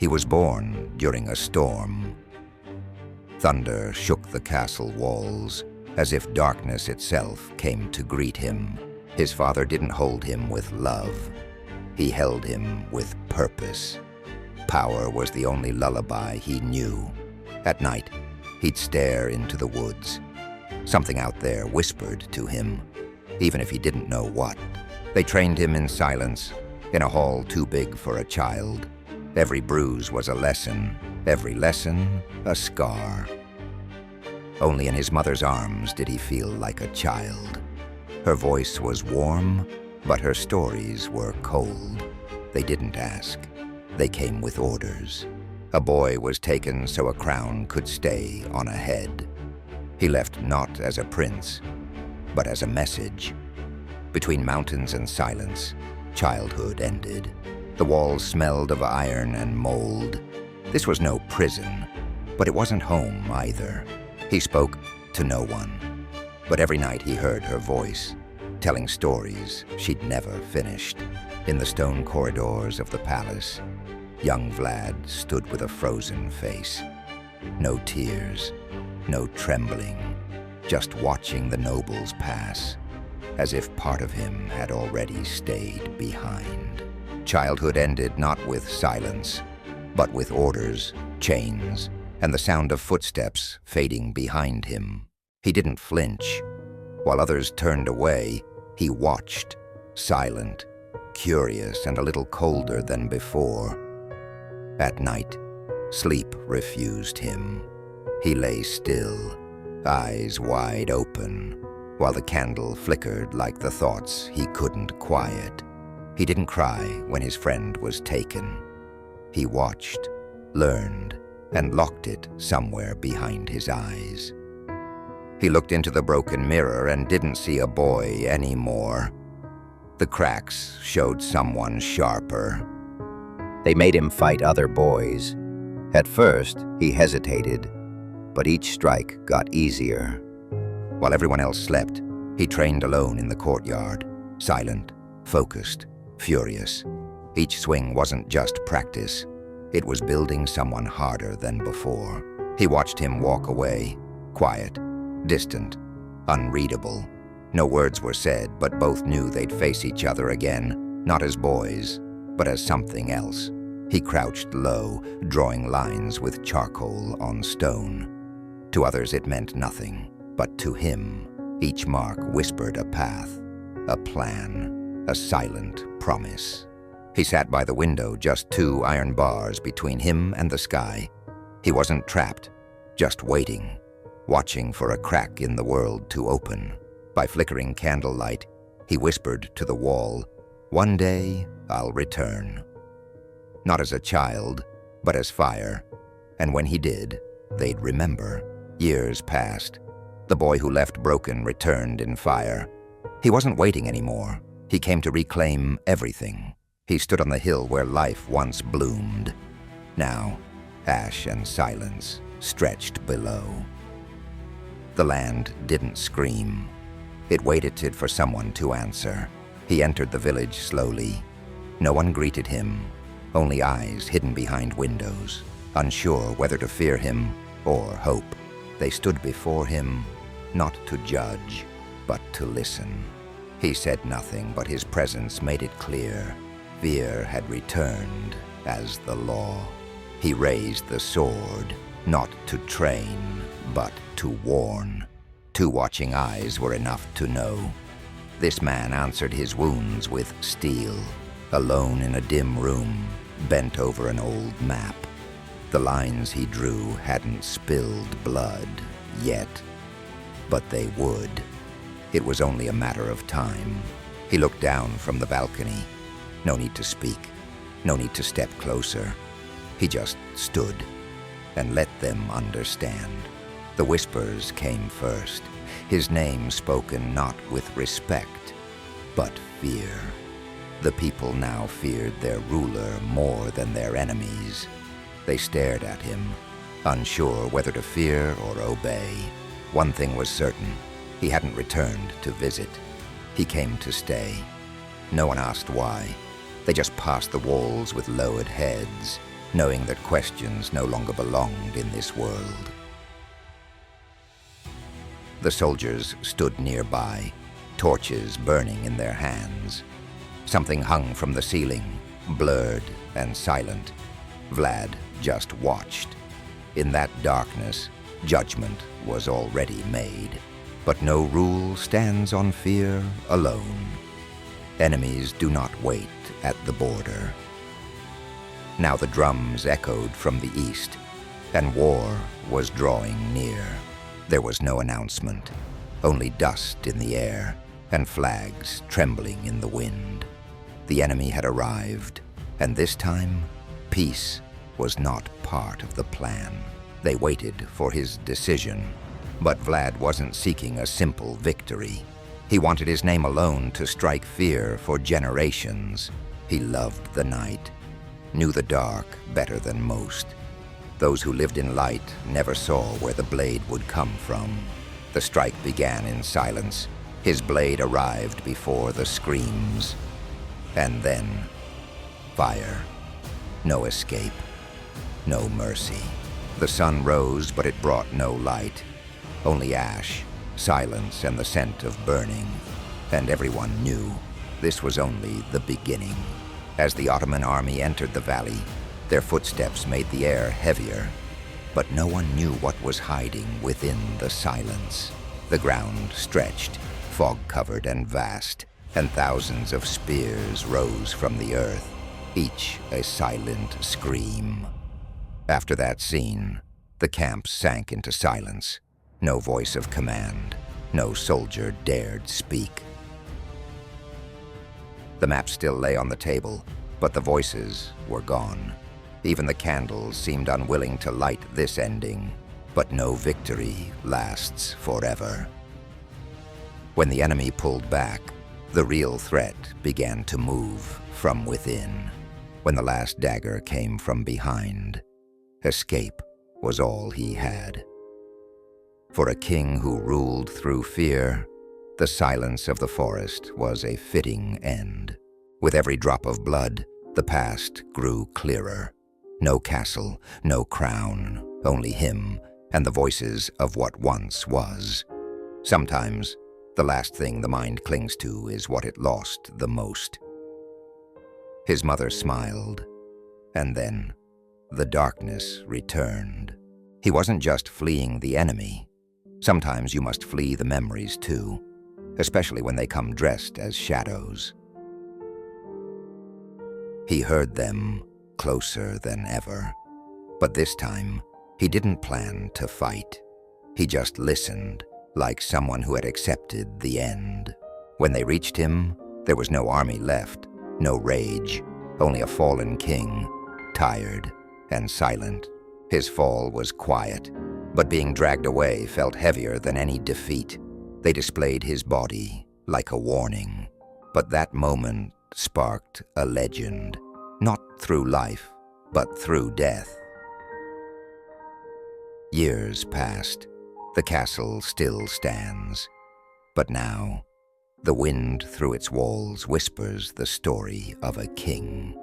He was born during a storm. Thunder shook the castle walls, as if darkness itself came to greet him. His father didn't hold him with love. He held him with purpose. Power was the only lullaby he knew. At night, he'd stare into the woods. Something out there whispered to him, even if he didn't know what. They trained him in silence, in a hall too big for a child. Every bruise was a lesson, every lesson a scar. Only in his mother's arms did he feel like a child. Her voice was warm, but her stories were cold. They didn't ask. They came with orders. A boy was taken so a crown could stay on a head. He left not as a prince, but as a message. Between mountains and silence, childhood ended. The walls smelled of iron and mold. This was no prison, but it wasn't home either. He spoke to no one, but every night he heard her voice, telling stories she'd never finished. In the stone corridors of the palace, young Vlad stood with a frozen face. No tears, no trembling, just watching the nobles pass, as if part of him had already stayed behind. Childhood ended not with silence, but with orders, chains, and the sound of footsteps fading behind him. He didn't flinch. While others turned away, he watched, silent, curious, and a little colder than before. At night, sleep refused him. He lay still, eyes wide open, while the candle flickered like the thoughts he couldn't quiet. He didn't cry when his friend was taken. He watched, learned, and locked it somewhere behind his eyes. He looked into the broken mirror and didn't see a boy anymore. The cracks showed someone sharper. They made him fight other boys. At first, he hesitated, but each strike got easier. While everyone else slept, he trained alone in the courtyard, silent, focused, furious. Each swing wasn't just practice. It was building someone harder than before. He watched him walk away, quiet, distant, unreadable. No words were said, but both knew they'd face each other again, not as boys, but as something else. He crouched low, drawing lines with charcoal on stone. To others it meant nothing, but to him, each mark whispered a path, a plan, a silent promise. He sat by the window, just 2 iron bars between him and the sky. He wasn't trapped, just waiting, watching for a crack in the world to open. By flickering candlelight, he whispered to the wall, "One day, I'll return." Not as a child, but as fire. And when he did, they'd remember. Years passed. The boy who left broken returned in fire. He wasn't waiting anymore. He came to reclaim everything. He stood on the hill where life once bloomed. Now, ash and silence stretched below. The land didn't scream. It waited for someone to answer. He entered the village slowly. No one greeted him, only eyes hidden behind windows, unsure whether to fear him or hope. They stood before him, not to judge, but to listen. He said nothing, but his presence made it clear. Fear had returned as the law. He raised the sword, not to train, but to warn. 2 watching eyes were enough to know. This man answered his wounds with steel, alone in a dim room, bent over an old map. The lines he drew hadn't spilled blood yet, but they would. It was only a matter of time. He looked down from the balcony. No need to speak, no need to step closer. He just stood and let them understand. The whispers came first, his name spoken not with respect, but fear. The people now feared their ruler more than their enemies. They stared at him, unsure whether to fear or obey. One thing was certain, he hadn't returned to visit. He came to stay. No one asked why. They just passed the walls with lowered heads. knowing that questions no longer belonged in this world. The soldiers stood nearby, torches burning in their hands. Something hung from the ceiling, blurred and silent. Vlad just watched. In that darkness, judgment was already made. But no rule stands on fear alone. Enemies do not wait at the border. Now the drums echoed from the east, and war was drawing near. There was no announcement, only dust in the air and flags trembling in the wind. The enemy had arrived, and this time, peace was not part of the plan. They waited for his decision, but Vlad wasn't seeking a simple victory. He wanted his name alone to strike fear for generations. He loved the night, knew the dark better than most. Those who lived in light never saw where the blade would come from. The strike began in silence. His blade arrived before the screams. And then, fire. No escape, no mercy. The sun rose, but it brought no light. Only ash, silence, and the scent of burning. And everyone knew this was only the beginning. As the Ottoman army entered the valley, their footsteps made the air heavier. But no one knew what was hiding within the silence. The ground stretched, fog-covered and vast, and thousands of spears rose from the earth, each a silent scream. After that scene, the camp sank into silence. No voice of command, no soldier dared speak. The map still lay on the table, but the voices were gone. Even the candles seemed unwilling to light this ending, but no victory lasts forever. When the enemy pulled back, the real threat began to move from within. When the last dagger came from behind, escape was all he had. For a king who ruled through fear, the silence of the forest was a fitting end. With every drop of blood, the past grew clearer. No castle, no crown, only him and the voices of what once was. Sometimes, the last thing the mind clings to is what it lost the most. His mother smiled, and then the darkness returned. He wasn't just fleeing the enemy. Sometimes you must flee the memories too, especially when they come dressed as shadows. He heard them closer than ever, but this time he didn't plan to fight. He just listened, like someone who had accepted the end. When they reached him, there was no army left, no rage, only a fallen king, tired and silent. His fall was quiet, but being dragged away felt heavier than any defeat. They displayed his body like a warning, but that moment sparked a legend, not through life, but through death. Years passed. The castle still stands, but now, the wind through its walls whispers the story of a king.